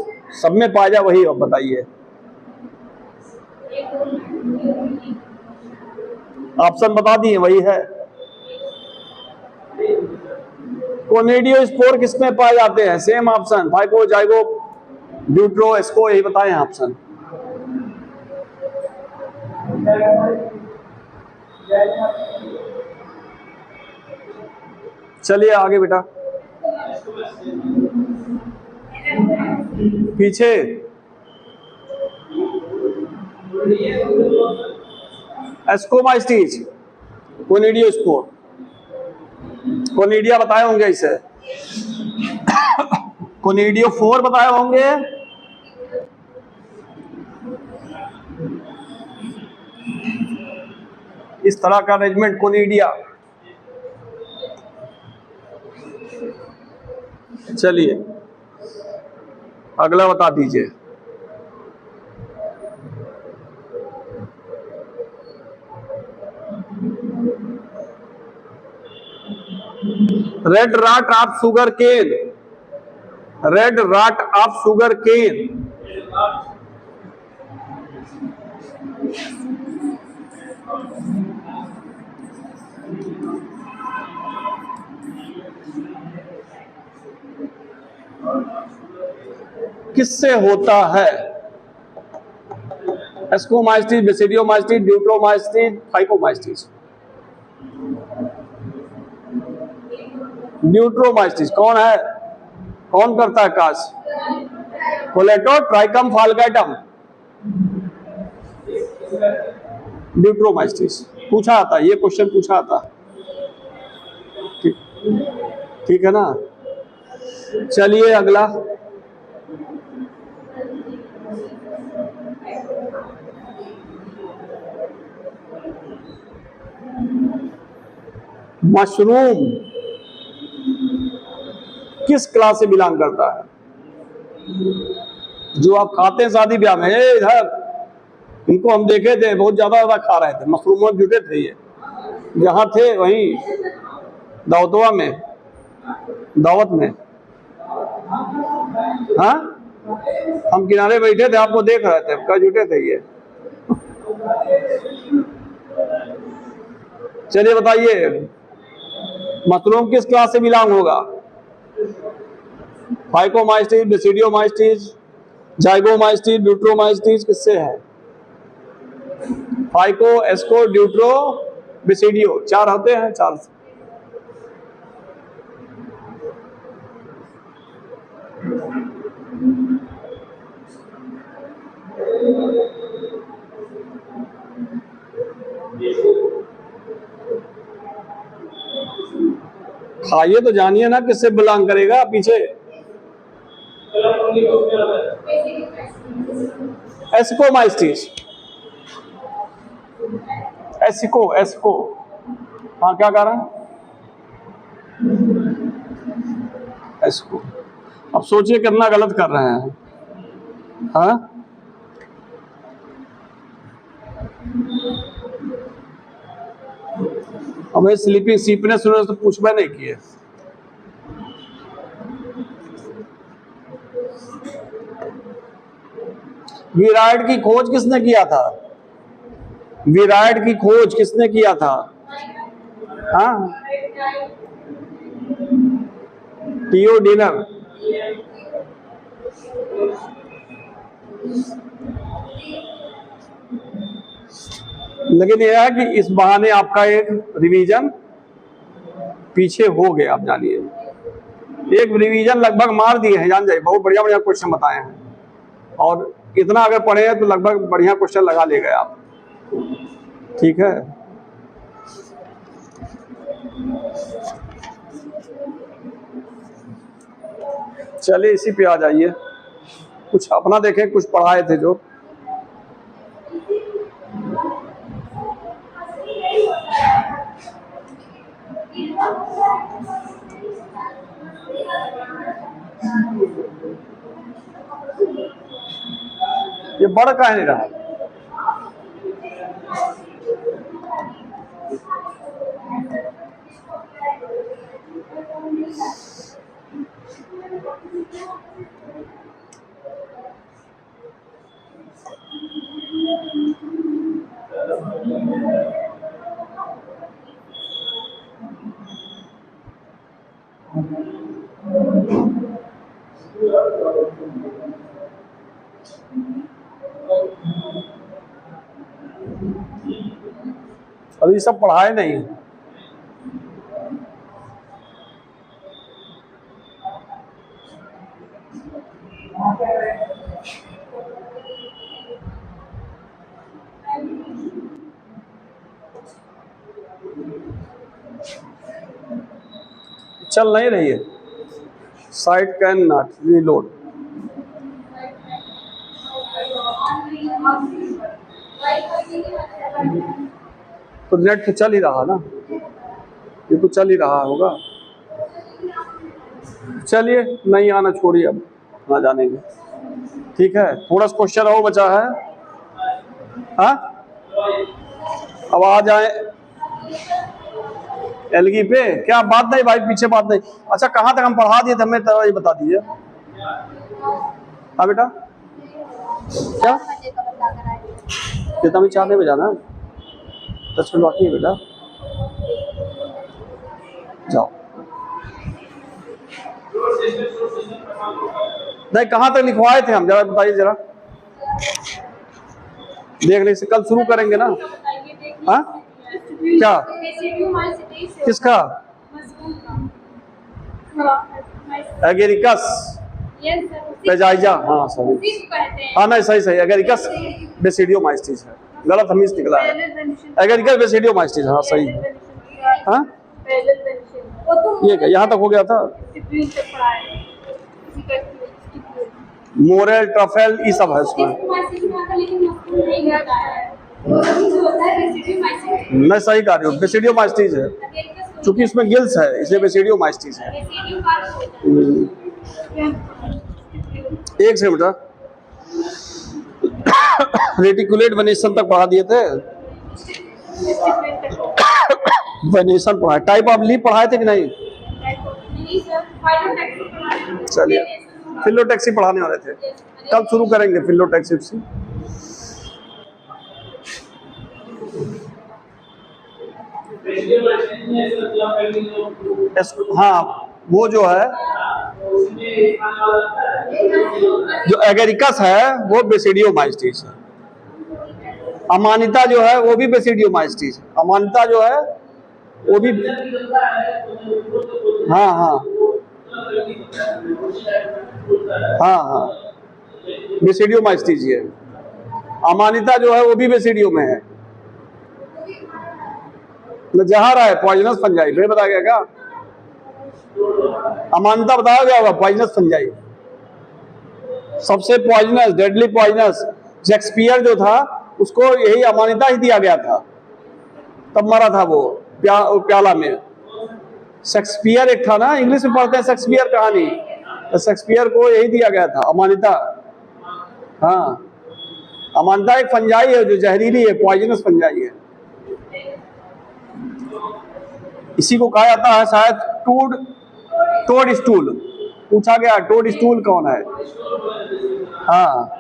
सब में पाया जाए वही। अब बताइए, ऑप्शन बता दिए, वही है। कोनिडियोस्पोर किसमें पाए जाते हैं? सेम ऑप्शन, फाइको, जाइगो, ड्यूट्रो, एस्को, यही बताए हैं ऑप्शन। चलिए आगे बेटा, पीछे एस्कोमाइस्टीज, कोनिडियोस्पोर, कोनिडिया बताए होंगे इसे, कोनिडियोफोर बताए होंगे, इस तरह का अरेंजमेंट कोनिडिया। चलिए अगला बता दीजिए। Red rot of sugar cane, red rot of sugar cane, किससे होता है? एस्कोमाइस्टीज, बेसिडियोमाइस्टीज, ड्यूट्रोमाइस्टीज, फाइकोमाइस्टीज। ड्यूट्रोमाइस्टीज कौन है, कौन करता है काज? कोलेटो, ट्राइकम, फाल्गैटम, ड्यूट्रोमाइस्टीज। पूछा आता, ये क्वेश्चन पूछा आता। ठीक है ना। चलिए अगला, मशरूम किस क्लास से बिलोंग करता है? जो आप खाते हैं शादी ब्याह में, इधर इनको हम देखे थे, बहुत ज्यादा खा रहे थे, मशरूम में जुटे थे ये, जहां थे वहीं दावतवा में, दावत में। हाँ, हम किनारे बैठे थे, आपको देख रहे थे, कब जुटे थे ये। चलिए बताइए, मशरूम किस क्लास से बिलोंग होगा? फाइकोमाइस्टीज, बेसिडियोमाइस्टीज, जाइगोमाइस्टीज, ड्यूट्रोमाइस्टीज, किससे है? फाइको, एस्को, ड्यूट्रो, बेसिडियो, चार होते हैं, चार से। खाइए तो जानिए ना किससे बिलोंग करेगा पीछे। एस्कोमाइस्टीज, एस्को, एस्को। हाँ क्या कह रहा है? एस्को। अब सोचिए कितना गलत कर रहे हैं। हाँ, हमें स्लीपिंग सीपनेस तो पूछना नहीं किए। विराइड की खोज किसने किया था? विराइड की खोज किसने किया था? हाँ, थियोडिनर। लेकिन यह है कि इस बहाने आपका एक रिवीजन पीछे हो गए आप जानिए। एक रिवीजन लगभग मार दिए हैं, जान जाइए, बहुत बढ़िया बढ़िया क्वेश्चन बताए हैं, और इतना अगर पढ़े हैं तो लगभग बढ़िया क्वेश्चन लगा ले गए आप। ठीक है, चलिए इसी पे आ जाइए, कुछ अपना देखें, कुछ पढ़ाए थे जो। ये बढ़ काहे नहीं रहा? अभी सब पढ़ाए नहीं। चल नहीं रही है, साइट कैन नॉट रीलोड। तो नेट तो चल ही रहा ना, ये तो चल ही रहा होगा। चलिए नहीं आना छोड़िए, अब ना जानेंगे। ठीक है, थोड़ा सा क्वेश्चन और बचा है। हाँ, अब आ जाए एलगी पे। क्या बात नहीं भाई, पीछे बात नहीं। अच्छा, कहाँ तक हम पढ़ा दिए थे, हमें तो ये बता दीजिए। हाँ बेटा, क्या कितना 4 बजे जाना है? 10 मिनट बाकी है बेटा, जाओ। नहीं, कहाँ तक लिखवाए थे हम, जरा बताइए जरा, देखने से कल शुरू करेंगे ना। हाँ, क्या किसका? एगेरिकस पेजाइजा, हाँ सही, हाँ नहीं सही सही, एगेरिकस बेसिडियोमाइस्टिस है, गलत हमें निकला है। एगेरिकस बेसिडियोमाइस्टिस, हाँ सही। हाँ, ये क्या यहाँ तक हो गया था? मोरेल, ट्रफेल, ये सब है उसमें। मैं सही कह रही हूँ, बेसिडियोमाइस्टिस है, चूंकि इसमें गिल्स है इसलिए बेसिडियोमाइस्टिस है। एक से बेटा, रेटिकुलेट वेनेशन तक पढ़ा दिए थे। वेनेशन पढ़ाए, टाइप ऑफ लीफ पढ़ाए थे कि नहीं? चलिए, फिलोटैक्सी पढ़ाने वाले थे, कल शुरू करेंगे फिलोटैक्सी। हाँ, वो जो है, जो एगेरिकस है वो बेसिडियोमाइस्टिस है। अमानिता जो है वो भी बेसिडियोमाइस्टिस है। अमानिता जो है वो भी, हाँ हाँ हाँ हाँ, बेसिडियोमाइस्टिस है। अमानिता जो है वो भी बेसिडियो में है। जहर है, पॉइजनस फंजाई, फिर बताया गया क्या? अमानता बताया गया होगा, पॉइजनस फंजाई, सबसे पॉइजनस, डेडली पॉइजनस। शेक्सपियर जो था उसको यही अमानिता ही दिया गया था, तब मरा था वो प्याला में। शेक्सपियर एक था ना, इंग्लिश में पढ़ते हैं शेक्सपियर कहानी, तो शेक्सपियर को यही दिया गया था, अमानिता। हाँ, अमानिता एक फंजाई है जो जहरीली है, पॉइजनस फंजाई है। इसी को कहा जाता है शायद टोड स्टूल। पूछा गया टोड स्टूल कौन है? हाँ,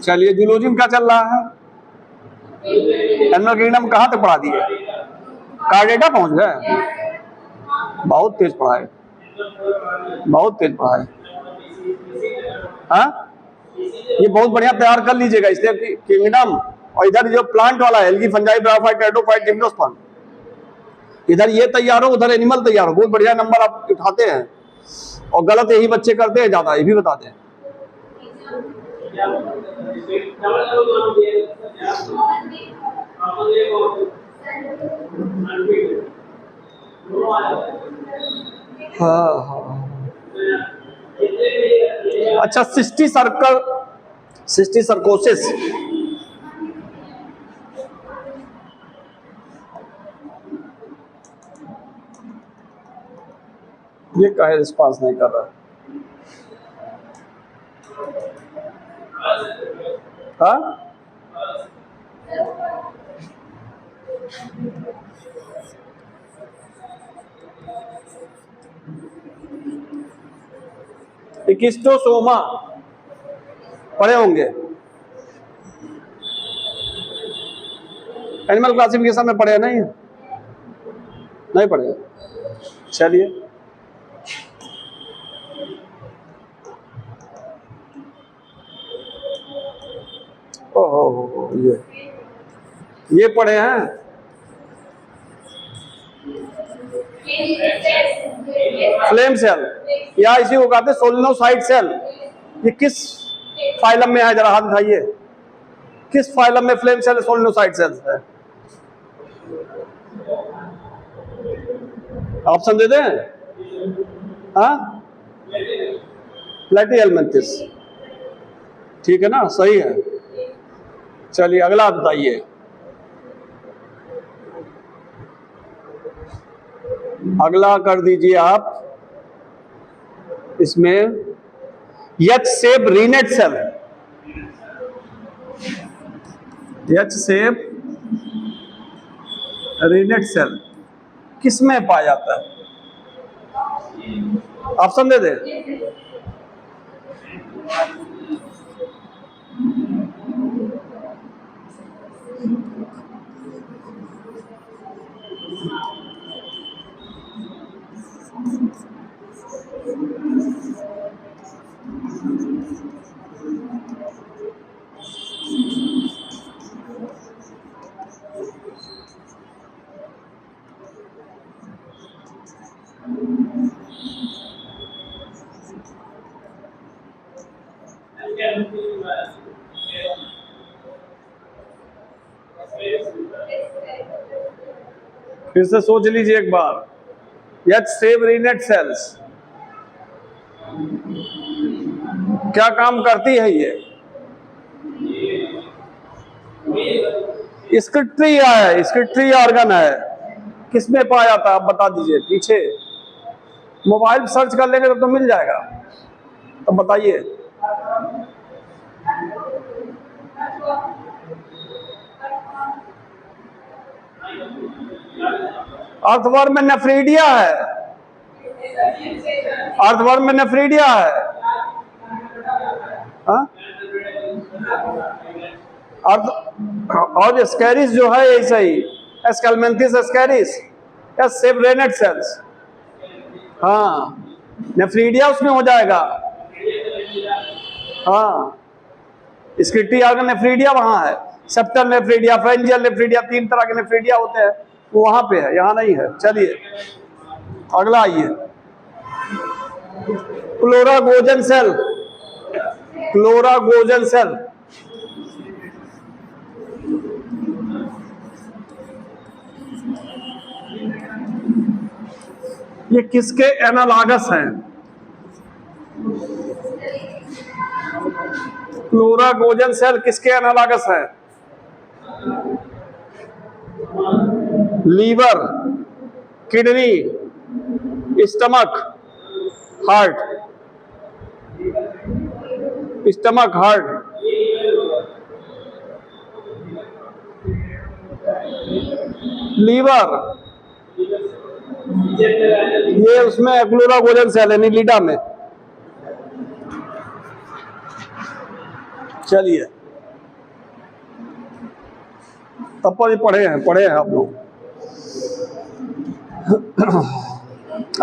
चलिए, जूलॉजी में क्या चल रहा है? एनिमल किंगडम कहाँ तक पढ़ा दिए? कार्डेटा पहुंच गए? बहुत तेज पढ़ाए, बहुत तेज पढ़ाए। हाँ, ये बहुत बढ़िया तैयार कर लीजिएगा, इसलिए किंगडम और इधर जो प्लांट वाला है algae fungi bryophyte pteridophyte gymnosperm, इधर ये तैयार हो उधर एनिमल तैयार हो। बहुत बढ़िया नंबर आप उठाते हैं और गलत यही बच्चे करते हैं ज्यादा, ये भी बताते हैं। हाँ हाँ अच्छा, सिस्टी सर्कोसिस, ये काहे रिस्पॉन्स नहीं कर रहा? हाँ इकिस्टोसोमा पढ़े होंगे, एनिमल क्लासिफिकेशन में पढ़े नहीं? नहीं पढ़े? चलिए, ओहो ये पढ़े हैं। फ्लेम सेल या इसी को कहते हैं सोलिनोसाइट सेल। ये किस फाइलम में है, जरा हाथ दिखाइए, किस फाइलम में फ्लेम सेल सोलिनोसाइट सेल है? ऑप्शन दे दें? हाँ, प्लेटिहेल्मिन्थस, ठीक है ना, सही है। चलिए अगला बताइए। अगला कर दीजिए आप, इसमें H shape renette cell, H shape renette cell किस में पाया जाता है? ऑप्शन दे दे। फिर से सोच लीजिए एक बार। एच शेप रीनेट सेल्स क्या काम करती है? ये स्क्रिप्टरी है, स्क्रिप्टरी ऑर्गन है, किसमें पाया जाता है आप बता दीजिए। पीछे मोबाइल सर्च कर लेंगे तो मिल जाएगा, तो बताइए। अर्थवर्म में नेफ्रीडिया है, अर्थवर्म में नेफ्रीडिया है। और स्कैरिस जो है ऐसा ही, Aschelminthes Ascaris, S shape renette cells. हाँ, नेफ्रीडिया उसमें हो जाएगा। हाँ, स्क्रिप्टरी ऑर्गन नेफ्रीडिया वहां है, सेप्टल नेफ्रीडिया, फ्रेंजियल नेफ्रीडिया, 3 तरह के नेफ्रीडिया होते हैं, वो वहां पे है, यहाँ नहीं है। चलिए अगला आइए, क्लोरागोजन सेल, क्लोरागोजन सेल ये किसके एनालॉगस हैं? क्लोरागोजन सेल किसके एनालॉगस है? Liver, kidney, stomach, heart, stomach, heart, liver, ये उसमें क्लोरागोजन सेल है नीलिडा में। चलिए तब पर पढ़े हैं आप लोग।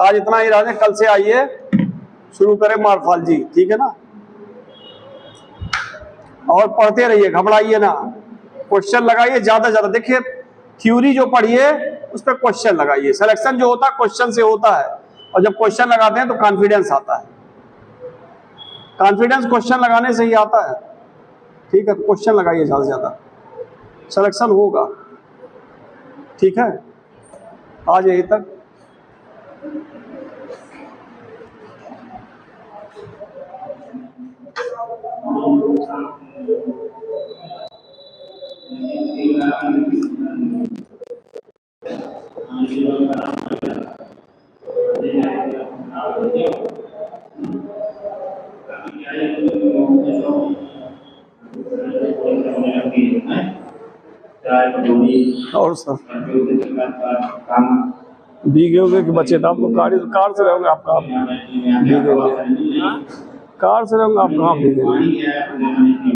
आज इतना ही रहने, कल से आइए शुरू करें मॉर्फोलॉजी, ठीक है ना? और पढ़ते रहिए, घबराइए ना। क्वेश्चन लगाइए ज्यादा ज्यादा। देखिए थ्योरी जो पढ़िए उस पर क्वेश्चन लगाइए। सिलेक्शन जो होता है क्वेश्चन से होता है, और जब क्वेश्चन लगाते हैं तो कॉन्फिडेंस आता है। कॉन्फिडेंस क्वेश्चन लगाने से ही आता है। ठीक है, तो क्वेश्चन लगाइए ज्यादा से ज्यादा, सिलेक्शन होगा। ठीक है, आज यही तक। और सर भीगे होंगे कि बचे थे? आपको कार से रहोगे आप कहाँ भीगेंगे? कार से रहोगे आप कहाँ भीगेंगे?